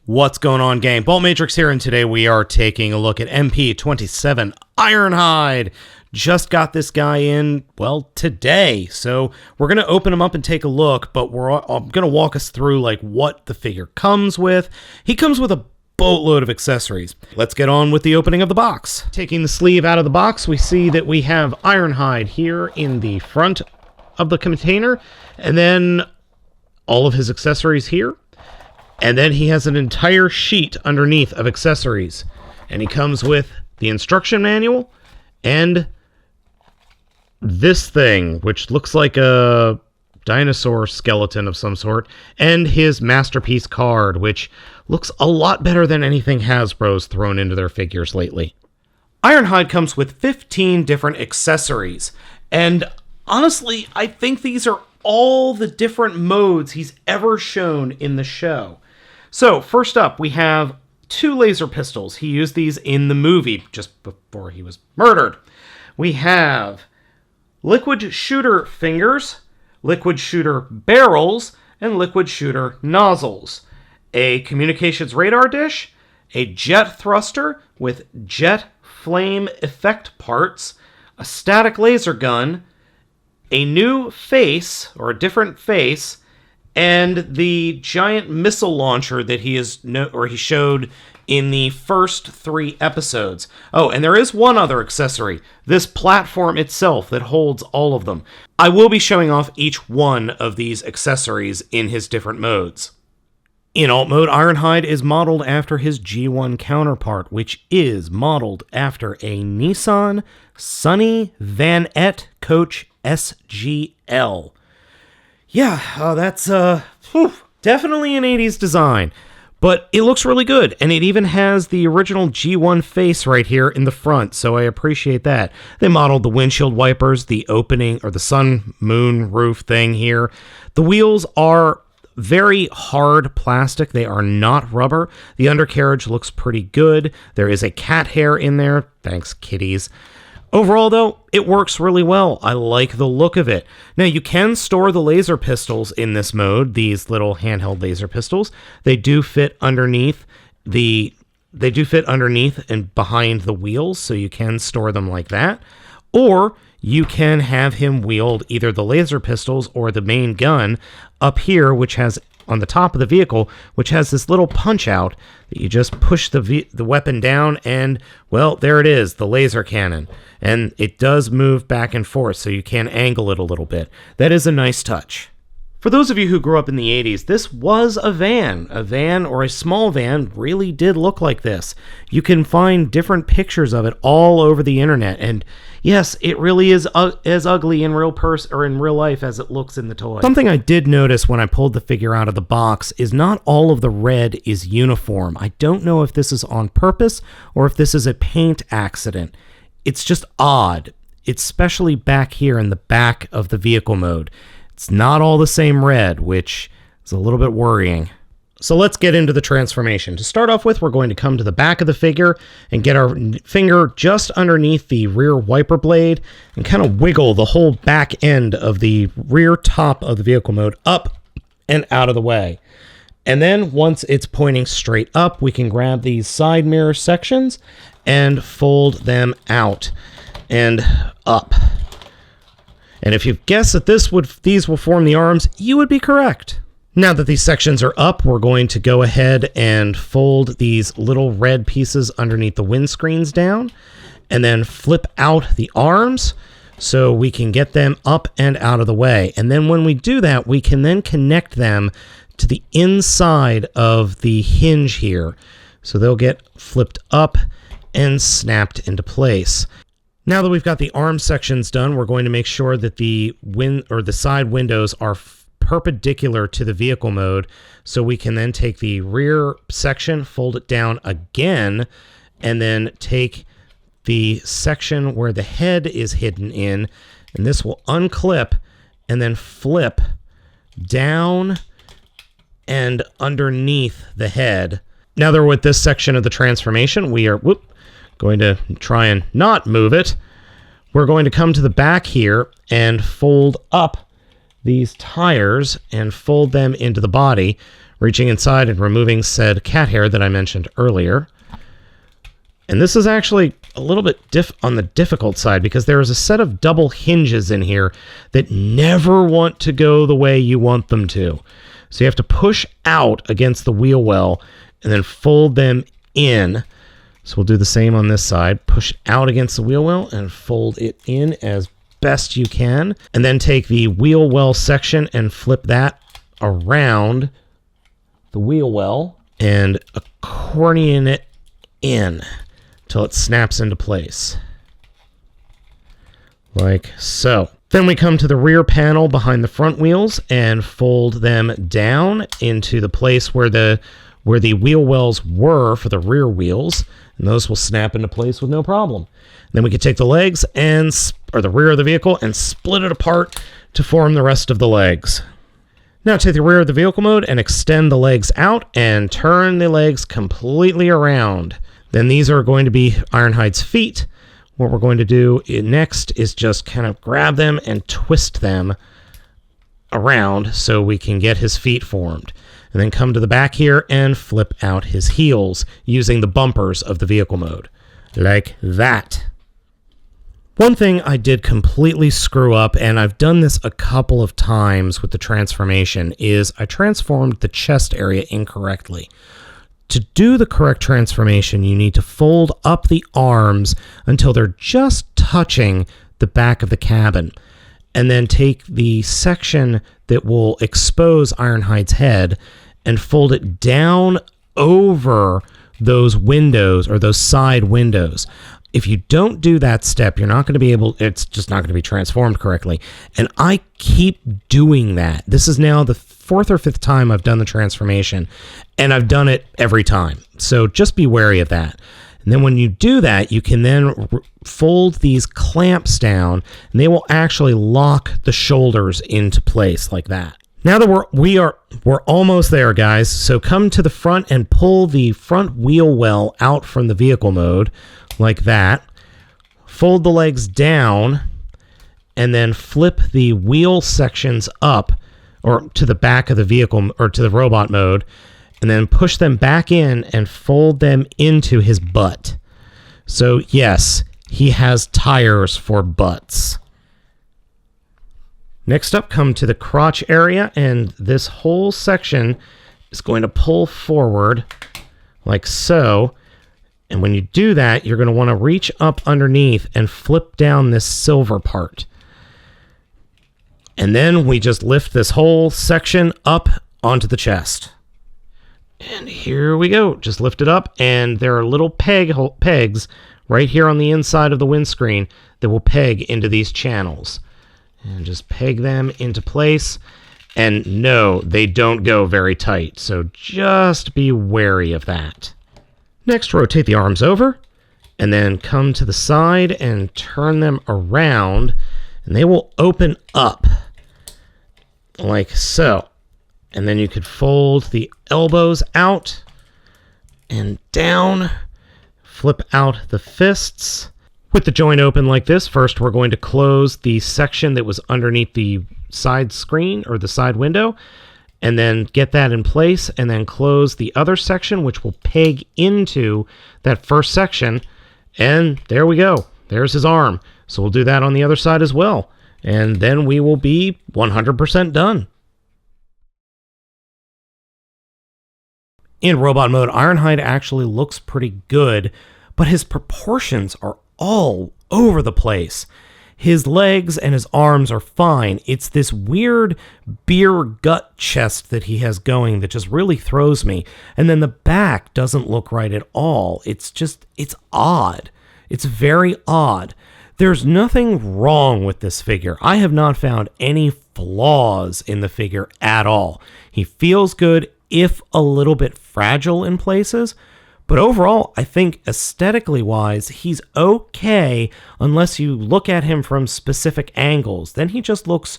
What's going on, gang? Baltmatrix here, and today we are taking a look at MP-27 Ironhide. Just got this guy in, well, today. So we're going to open him up and take a look, but I'm going to walk us through like what the figure comes with. He comes with a boatload of accessories. Let's get on with the opening of the box. Taking the sleeve out of the box, we see that we have Ironhide here in the front of the container, and then all of his accessories here. And then he has an entire sheet underneath of accessories. And he comes with the instruction manual and this thing, which looks like a dinosaur skeleton of some sort, and his masterpiece card, which looks a lot better than anything Hasbro's thrown into their figures lately. Ironhide comes with 15 different accessories, and honestly, I think these are all the different modes he's ever shown in the show. So, first up, we have 2 laser pistols. He used these in the movie just before he was murdered. We have liquid shooter fingers, liquid shooter barrels, and liquid shooter nozzles. A communications radar dish, a jet thruster with jet flame effect parts, a static laser gun, a new face, or a different face, and the giant missile launcher that he showed in the first 3 episodes. Oh, and there is one other accessory, this platform itself that holds all of them. I will be showing off each one of these accessories in his different modes. In alt mode, Ironhide is modeled after his G1 counterpart, which is modeled after a Nissan Sunny Van Etten Coach SGL. Yeah, that's definitely an 80s design, but it looks really good, and it even has the original G1 face right here in the front, so I appreciate that. They modeled the windshield wipers, the opening, or the sun moon roof thing here. The wheels are very hard plastic. They are not rubber. The undercarriage looks pretty good. There is a cat hair in there. Thanks, kitties. Overall, though, it works really well. I like the look of it. Now, you can store the laser pistols in this mode, these little handheld laser pistols. They do fit underneath and behind the wheels, so you can store them like that. Or you can have him wield either the laser pistols or the main gun up here, which has on the top of the vehicle, which has this little punch out that you just push the weapon down, and, well, there it is, the laser cannon. And it does move back and forth, so you can angle it a little bit. That is a nice touch. For those of you who grew up in the 80s, this was a van. A van, or a small van, really did look like this. You can find different pictures of it all over the internet, and yes, it really is as ugly in real life as it looks in the toy. Something I did notice when I pulled the figure out of the box is not all of the red is uniform. I don't know if this is on purpose or if this is a paint accident. It's just odd, especially back here in the back of the vehicle mode. It's not all the same red, which is a little bit worrying. So let's get into the transformation. To start off with, we're going to come to the back of the figure and get our finger just underneath the rear wiper blade and kind of wiggle the whole back end of the rear top of the vehicle mode up and out of the way. And then once it's pointing straight up, we can grab these side mirror sections and fold them out and up. And if you guessed that these will form the arms, you would be correct. Now that these sections are up, we're going to go ahead and fold these little red pieces underneath the windscreens down, and then flip out the arms so we can get them up and out of the way. And then when we do that, we can then connect them to the inside of the hinge here. So they'll get flipped up and snapped into place. Now that we've got the arm sections done, we're going to make sure that the side windows are perpendicular to the vehicle mode, so we can then take the rear section, fold it down again, and then take the section where the head is hidden in, and this will unclip and then flip down and underneath the head. Now that we're with this section of the transformation, we are going to try and not move it. We're going to come to the back here and fold up these tires and fold them into the body. reaching inside and removing said cat hair that I mentioned earlier. And this is actually a little bit on the difficult side because there is a set of double hinges in here that never want to go the way you want them to. So you have to push out against the wheel well and then fold them in. So we'll do the same on this side. Push out against the wheel well and fold it in as best you can. And then take the wheel well section and flip that around the wheel well and accordion it in till it snaps into place. Like so. Then we come to the rear panel behind the front wheels and fold them down into the place where the wheel wells were for the rear wheels, and those will snap into place with no problem. Then we can take the legs or the rear of the vehicle and split it apart to form the rest of the legs. Now take the rear of the vehicle mode and extend the legs out and turn the legs completely around. Then these are going to be Ironhide's feet. What we're going to do next is just kind of grab them and twist them around so we can get his feet formed. And then come to the back here and flip out his heels using the bumpers of the vehicle mode. Like that. One thing I did completely screw up, and I've done this a couple of times with the transformation, is I transformed the chest area incorrectly. To do the correct transformation, you need to fold up the arms until they're just touching the back of the cabin, and then take the section that will expose Ironhide's head and fold it down over those windows or those side windows. If you don't do that step, you're not going to be able, it's just not going to be transformed correctly. And I keep doing that. This is now the fourth or fifth time I've done the transformation, and I've done it every time. So just be wary of that. And then when you do that, you can then fold these clamps down, and they will actually lock the shoulders into place like that. Now that we're almost there, guys. So come to the front and pull the front wheel well out from the vehicle mode like that. Fold the legs down and then flip the wheel sections up or to the back of the vehicle or to the robot mode, and then push them back in and fold them into his butt. So yes, he has tires for butts. Next up, come to the crotch area, and this whole section is going to pull forward like so. And when you do that, you're going to want to reach up underneath and flip down this silver part. And then we just lift this whole section up onto the chest. And here we go. Just lift it up, and there are little pegs right here on the inside of the windscreen that will peg into these channels. And just peg them into place. And no, they don't go very tight, so just be wary of that. Next, rotate the arms over, and then come to the side and turn them around, and they will open up like so. And then you could fold the elbows out and down, flip out the fists. With the joint open like this, first we're going to close the section that was underneath the side screen or the side window, and then get that in place, and then close the other section, which will peg into that first section. And there we go. There's his arm. So we'll do that on the other side as well. And then we will be 100% done. In robot mode, Ironhide actually looks pretty good, but his proportions are all over the place. His legs and his arms are fine. It's this weird beer gut chest that he has going that just really throws me. And then the back doesn't look right at all. It's odd. It's very odd. There's nothing wrong with this figure. I have not found any flaws in the figure at all. He feels good, if a little bit fragile in places. But overall, I think aesthetically wise, he's okay unless you look at him from specific angles. Then he just looks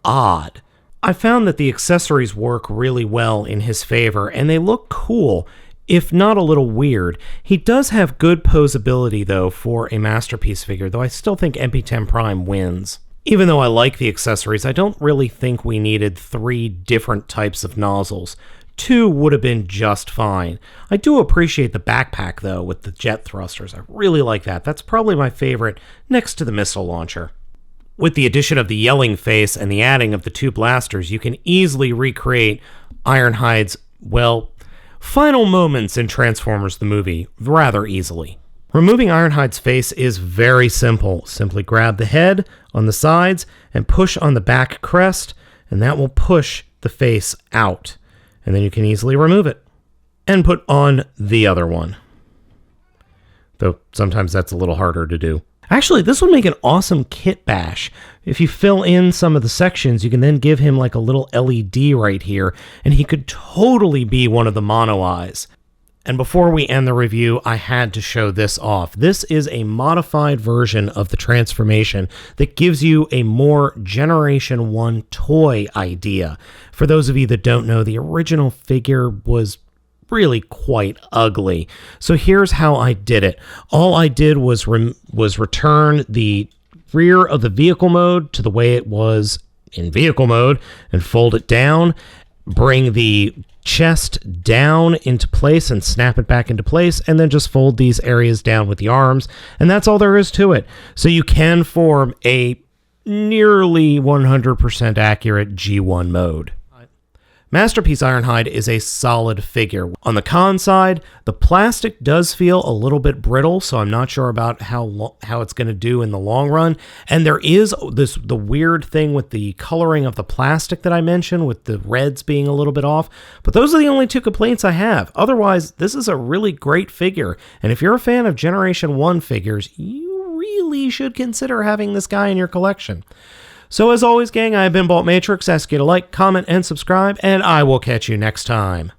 odd. I found that the accessories work really well in his favor, and they look cool, if not a little weird. He does have good posability, though, for a Masterpiece figure, though I still think MP-10 Prime wins. Even though I like the accessories, I don't really think we needed 3 different types of nozzles. 2 would have been just fine. I do appreciate the backpack, though, with the jet thrusters. I really like that. That's probably my favorite, next to the missile launcher. With the addition of the yelling face and the adding of the 2 blasters, you can easily recreate Ironhide's, well, final moments in Transformers the movie rather easily. Removing Ironhide's face is very simple. Simply grab the head on the sides and push on the back crest, and that will push the face out. And then you can easily remove it and put on the other one. Though sometimes that's a little harder to do. Actually, this would make an awesome kit bash. If you fill in some of the sections, you can then give him like a little LED right here, and he could totally be one of the mono eyes. And before we end the review, I had to show this off. This is a modified version of the transformation that gives you a more Generation 1 toy idea. For those of you that don't know, the original figure was really quite ugly. So here's how I did it. All I did was return the rear of the vehicle mode to the way it was in vehicle mode and fold it down, bring the chest down into place and snap it back into place, and then just fold these areas down with the arms, and that's all there is to it. So you can form a nearly 100% accurate G1 mode. Masterpiece Ironhide is a solid figure. On the con side, the plastic does feel a little bit brittle, so I'm not sure about how it's going to do in the long run. And there is the weird thing with the coloring of the plastic that I mentioned, with the reds being a little bit off. But those are the only 2 complaints I have. Otherwise, this is a really great figure. And if you're a fan of Generation 1 figures, you really should consider having this guy in your collection. So as always, gang, I have been Baltmatrix. Ask you to like, comment, and subscribe, and I will catch you next time.